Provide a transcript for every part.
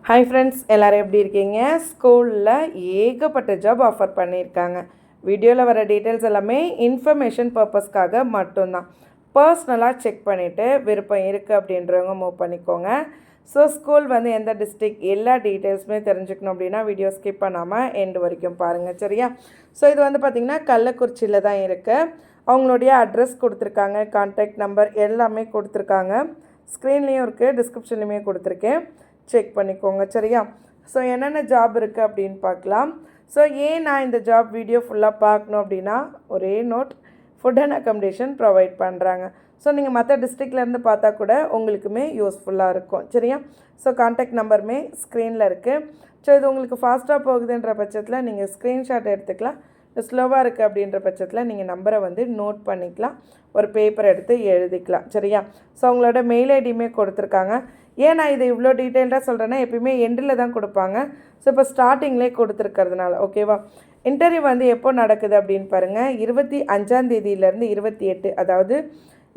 Hi friends, எல்லோரும் எப்படி இருக்கீங்க? ஸ்கூலில் ஏகப்பட்ட ஜாப் ஆஃபர் பண்ணியிருக்காங்க. வீடியோவில் வர டீட்டெயில்ஸ் எல்லாமே இன்ஃபர்மேஷன் பர்பஸ்க்காக மட்டும்தான். பர்சனலாக செக் பண்ணிவிட்டு விருப்பம் இருக்குது அப்படின்றவங்க மூவ் பண்ணிக்கோங்க. ஸோ ஸ்கூல் வந்து எந்த டிஸ்ட்ரிக் எல்லா டீட்டெயில்ஸுமே தெரிஞ்சுக்கணும் அப்படின்னா வீடியோ ஸ்கிப் பண்ணாமல் எண்டு வரைக்கும் பாருங்கள், சரியா? ஸோ இது வந்து பார்த்திங்கன்னா கள்ளக்குறிச்சியில் தான் இருக்குது. அவங்களுடைய அட்ரஸ் கொடுத்துருக்காங்க, கான்டாக்ட் நம்பர் எல்லாமே கொடுத்துருக்காங்க. ஸ்க்ரீன்லேயும் இருக்குது, டிஸ்கிரிப்ஷன்லேயுமே கொடுத்துருக்கேன், செக் பண்ணிக்கோங்க, சரியா? ஸோ என்னென்ன ஜாப் இருக்குது அப்படின்னு பார்க்கலாம். ஸோ ஏன் நான் இந்த ஜாப் வீடியோ ஃபுல்லாக பார்க்கணும் அப்படின்னா, ஒரே note, food and accommodation provide பண்ணுறாங்க. ஸோ நீங்கள் மற்ற டிஸ்ட்ரிக்ட்லேருந்து பார்த்தா கூட உங்களுக்குமே யூஸ்ஃபுல்லாக இருக்கும், சரியா? ஸோ கான்டாக்ட் நம்பருமே ஸ்க்ரீனில் இருக்குது. ஸோ இது உங்களுக்கு ஃபாஸ்ட்டாக போகுதுன்ற பட்சத்தில் நீங்கள் ஸ்க்ரீன்ஷாட் எடுத்துக்கலாம். ஸ்லோவாக இருக்குது அப்படின்ற பட்சத்தில் நீங்கள் நம்பரை வந்து நோட் பண்ணிக்கலாம், ஒரு பேப்பர் எடுத்து எழுதிக்கலாம், சரியா? ஸோ அவங்களோட மெயில் ஐடியுமே கொடுத்துருக்காங்க. ஏன் நான் இதை இவ்வளோ டீட்டெயில்டாக சொல்கிறேன்னா, எப்பயுமே எண்டில் தான் கொடுப்பாங்க. ஸோ இப்போ ஸ்டார்டிங்லேயே கொடுத்துருக்கிறதுனால, ஓகேவா? இன்டர்வியூ வந்து எப்போ நடக்குது அப்படின்னு பாருங்கள். 25ஆம் தேதியிலேருந்து 28, அதாவது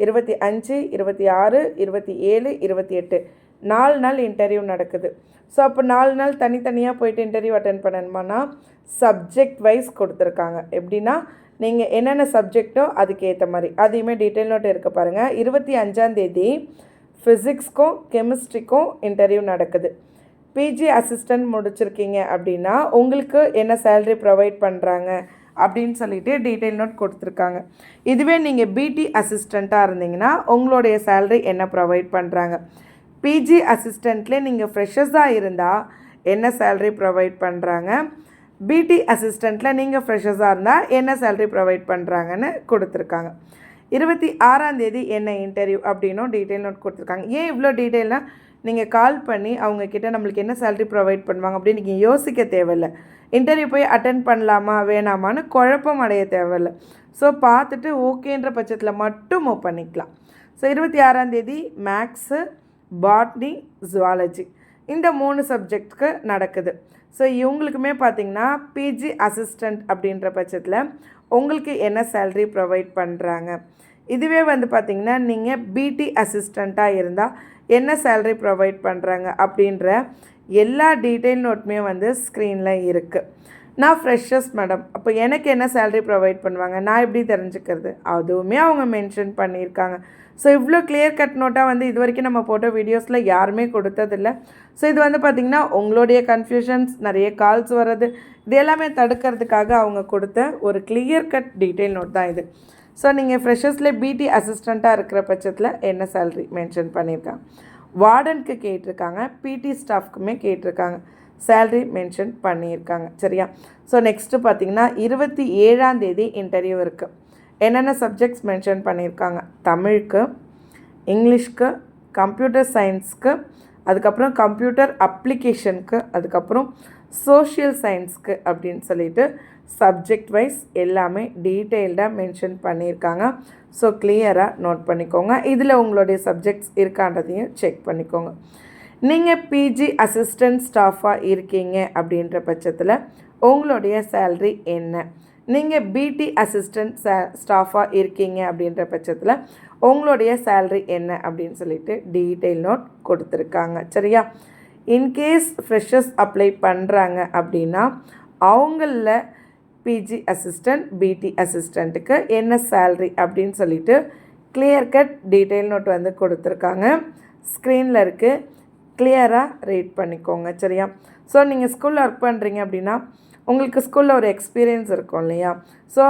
25, 26, 27, 28 4 நாள் இன்டர்வியூ நடக்குது. ஸோ அப்போ 4 நாள் தனித்தனியாக போயிட்டு இன்டர்வியூ அட்டென்ட் பண்ணணுமானா சப்ஜெக்ட் வைஸ் கொடுத்துருக்காங்க. எப்படின்னா நீங்கள் என்னென்ன சப்ஜெக்டோ அதுக்கேற்ற மாதிரி அதையுமே டீட்டெயில் நோட் இருக்க பாருங்கள். 25ஆம் தேதி ஃபிசிக்ஸ்க்கும் கெமிஸ்ட்ரிக்கும் இன்டர்வியூ நடக்குது. பிஜி அசிஸ்டன்ட் முடிச்சிருக்கீங்க அப்படின்னா உங்களுக்கு என்ன சேலரி ப்ரொவைட் பண்ணுறாங்க அப்படின்னு சொல்லிட்டு டீட்டெயில் நோட் கொடுத்துருக்காங்க. இதுவே நீங்கள் பிடி அசிஸ்டண்ட்டாக இருந்தீங்கன்னா உங்களுடைய சேலரி என்ன ப்ரொவைட் பண்ணுறாங்க. பிஜி அசிஸ்டண்ட்லேயே நீங்கள் ஃப்ரெஷர்ஸாக இருந்தால் என்ன சேலரி ப்ரொவைட் பண்ணுறாங்க. பிடி அசிஸ்டண்ட்டில் நீங்கள் ஃப்ரெஷர்ஸாக இருந்தால் என்ன சேலரி ப்ரொவைட் பண்ணுறாங்கன்னு கொடுத்துருக்காங்க. 26ஆம் தேதி என்ன இன்டர்வியூ அப்படின்னும் டீட்டெயில் நோட் கொடுத்துருக்காங்க. ஏன் இவ்வளோ டீட்டெயில்னால் நீங்கள் கால் பண்ணி அவங்கக்கிட்ட நம்மளுக்கு என்ன சேலரி ப்ரொவைட் பண்ணுவாங்க அப்படின்னு நீங்கள் யோசிக்க தேவையில்லை. இன்டர்வியூ போய் அட்டென்ட் பண்ணலாமா வேணாமான்னு குழப்பம் அடைய தேவையில்லை. ஸோ பார்த்துட்டு ஓகேன்ற பட்சத்தில் மட்டும் மூவ் பண்ணிக்கலாம். ஸோ 26ஆம் தேதி மேக்ஸு, பாட்னி, ஜுவாலஜி இந்த 3 சப்ஜெக்ட்க்கு நடக்குது. ஸோ இவங்களுக்குமே பார்த்திங்கன்னா பிஜி அசிஸ்டண்ட் அப்படின்ற பட்சத்தில் உங்களுக்கு என்ன சேலரி ப்ரொவைட் பண்ணுறாங்க. இதுவே வந்து பார்த்திங்கன்னா நீங்கள் பிடி அசிஸ்டண்ட்டாக இருந்தால் என்ன சேலரி ப்ரொவைட் பண்ணுறாங்க அப்படின்ற எல்லா டீட்டெயில் நோட்டுமே வந்து ஸ்க்ரீனில் இருக்குது. நான் ஃப்ரெஷர்ஸ் மேடம், அப்போ எனக்கு என்ன சேலரி ப்ரொவைட் பண்ணுவாங்க, நான் எப்படி தெரிஞ்சுக்கிறது, அதுவுமே அவங்க மென்ஷன் பண்ணியிருக்காங்க. ஸோ இவ்வளோ கிளியர் கட் நோட்டாக வந்து இது வரைக்கும் நம்ம போட்ட வீடியோஸில் யாருமே கொடுத்ததில்லை. ஸோ இது வந்து பார்த்திங்கன்னா உங்களுடைய கன்ஃபியூஷன்ஸ், நிறைய கால்ஸ் வர்றது, இது எல்லாமே தடுக்கிறதுக்காக அவங்க கொடுத்த ஒரு கிளியர் கட் டீட்டெயில் நோட் தான் இது. ஸோ நீங்கள் ஃப்ரெஷர்ஸில் பிடி அசிஸ்டண்ட்டாக இருக்கிற பட்சத்தில் என்ன சேலரி மென்ஷன் பண்ணியிருக்காங்க. வார்டனுக்கு கேட்டிருக்காங்க, பிடி ஸ்டாஃப்க்குமே கேட்டிருக்காங்க, சேலரி மென்ஷன் பண்ணியிருக்காங்க, சரியா? ஸோ நெக்ஸ்ட்டு பார்த்திங்கன்னா 27ஆம் தேதி இன்டர்வியூ இருக்குது. என்னென்ன சப்ஜெக்ட்ஸ் மென்ஷன் பண்ணியிருக்காங்க. தமிழுக்கு, இங்கிலீஷ்க்கு, கம்ப்யூட்டர் சயின்ஸ்க்கு, அதுக்கப்புறம் கம்ப்யூட்டர் அப்ளிகேஷனுக்கு, அதுக்கப்புறம் சோஷியல் சயின்ஸ்க்கு அப்படின்னு சொல்லிட்டு சப்ஜெக்ட் வைஸ் எல்லாமே டீட்டெயில்டாக மென்ஷன் பண்ணியிருக்காங்க. ஸோ கிளியராக நோட் பண்ணிக்கோங்க. இதில் உங்களுடைய சப்ஜெக்ட்ஸ் இருக்கான்றதையும் செக் பண்ணிக்கோங்க. நீங்கள் பிஜி அசிஸ்டன்ட் ஸ்டாஃபாக இருக்கீங்க அப்படின்ற பட்சத்தில் உங்களுடைய சேல்ரி என்ன. நீங்கள் பிடி அசிஸ்டன்ட் ஸ்டாஃபாக இருக்கீங்க அப்படின்ற பட்சத்தில் உங்களுடைய சேல்ரி என்ன அப்படின்னு சொல்லிட்டு டீட்டெயில் நோட் கொடுத்துருக்காங்க, சரியா? இன்கேஸ் ஃப்ரெஷர்ஸ் அப்ளை பண்ணுறாங்க அப்படின்னா அவங்கள பிஜி அசிஸ்டண்ட், பிடி அசிஸ்டண்ட்டுக்கு என்ன சேல்ரி அப்படின்னு சொல்லிட்டு கிளியர் கட் டீட்டெயில் நோட் வந்து கொடுத்துருக்காங்க. ஸ்க்ரீனில் இருக்குது, கிளியராக ரீட் பண்ணிக்கோங்க, சரியா? ஸோ நீங்கள் ஸ்கூலில் ஒர்க் பண்ணுறீங்க அப்படின்னா உங்களுக்கு ஸ்கூலில் ஒரு எக்ஸ்பீரியன்ஸ் இருக்கும் இல்லையா? ஸோ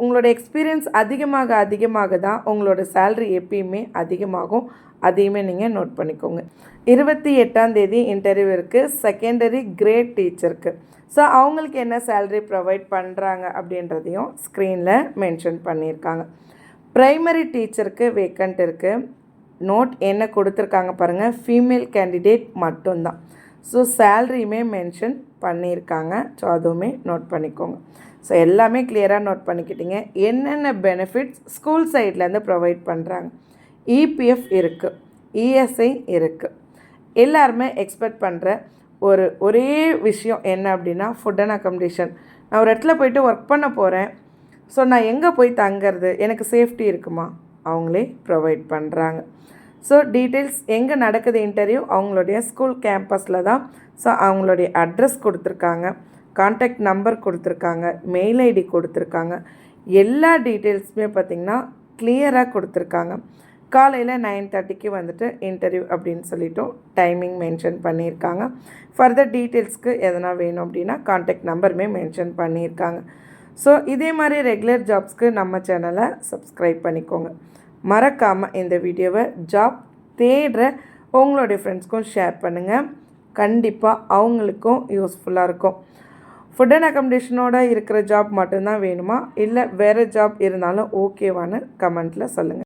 உங்களோட எக்ஸ்பீரியன்ஸ் அதிகமாக தான் உங்களோட சேல்ரி எப்பயுமே அதிகமாகும். அதையுமே நீங்கள் நோட் பண்ணிக்கோங்க. 28ஆம் தேதி இன்டர்வியூ இருக்குது செகண்டரி கிரேட் டீச்சருக்கு. ஸோ அவங்களுக்கு என்ன சேல்ரி ப்ரொவைட் பண்ணுறாங்க அப்படின்றதையும் ஸ்க்ரீனில் மென்ஷன் பண்ணியிருக்காங்க. ப்ரைமரி டீச்சருக்கு வேக்கண்ட் இருக்குது. நோட் என்ன கொடுத்துருக்காங்க பாருங்கள், ஃபீமேல் கேண்டிடேட் மட்டும்தான். ஸோ சேல்ரியுமே மென்ஷன் பண்ணியிருக்காங்க. ஸோ அதுவுமே நோட் பண்ணிக்கோங்க. ஸோ எல்லாமே கிளியராக நோட் பண்ணிக்கிட்டீங்க. என்னென்ன பெனிஃபிட்ஸ் ஸ்கூல் சைட்லேருந்து ப்ரொவைட் பண்ணுறாங்க. இபிஎஃப் இருக்குது, இஎஸ்ஐ இருக்குது. எல்லாருமே எக்ஸ்பெக்ட் பண்ணுற ஒரே விஷயம் என்ன அப்படின்னா ஃபுட் அண்ட் அக்கமடேஷன். நான் ஒரு இடத்துல போய்ட்டு ஒர்க் பண்ண போகிறேன். ஸோ நான் எங்கே போய் தங்கிறது, எனக்கு சேஃப்டி இருக்குமா, அவங்களே ப்ரொவைட் பண்ணுறாங்க. ஸோ டீட்டெயில்ஸ் எங்கே நடக்குது இன்டர்வியூ, அவங்களுடைய ஸ்கூல் கேம்பஸில் தான். ஸோ அவங்களுடைய அட்ரஸ் கொடுத்துருக்காங்க, கான்டாக்ட் நம்பர் கொடுத்துருக்காங்க, மெயில் ஐடி கொடுத்துருக்காங்க. எல்லா டீட்டெயில்ஸுமே பார்த்திங்கன்னா கிளியராக கொடுத்துருக்காங்க. காலையில் 9:30க்கு வந்துட்டு இன்டர்வியூ அப்படின்னு சொல்லிட்டோம் டைமிங் மென்ஷன் பண்ணியிருக்காங்க. ஃபர்தர் டீட்டெயில்ஸ்க்கு எதனா வேணும் அப்படின்னா கான்டாக்ட் நம்பருமே மென்ஷன் பண்ணியிருக்காங்க. ஸோ இதே மாதிரி ரெகுலர் ஜாப்ஸ்க்கு நம்ம சேனலை சப்ஸ்கிரைப் பண்ணிக்கோங்க. மறக்காமல் இந்த வீடியோவை ஜாப் தேடுற உங்களுடைய ஃப்ரெண்ட்ஸ்க்கும் ஷேர் பண்ணுங்கள். கண்டிப்பாக அவங்களுக்கும் யூஸ்ஃபுல்லாக இருக்கும். ஃபுட் அண்ட் அக்கமடேஷனோட இருக்கிற ஜாப் மட்டும்தான் வேணுமா, இல்லை வேறு ஜாப் இருந்தாலும் ஓகேவான்னு கமெண்ட்டில் சொல்லுங்கள்.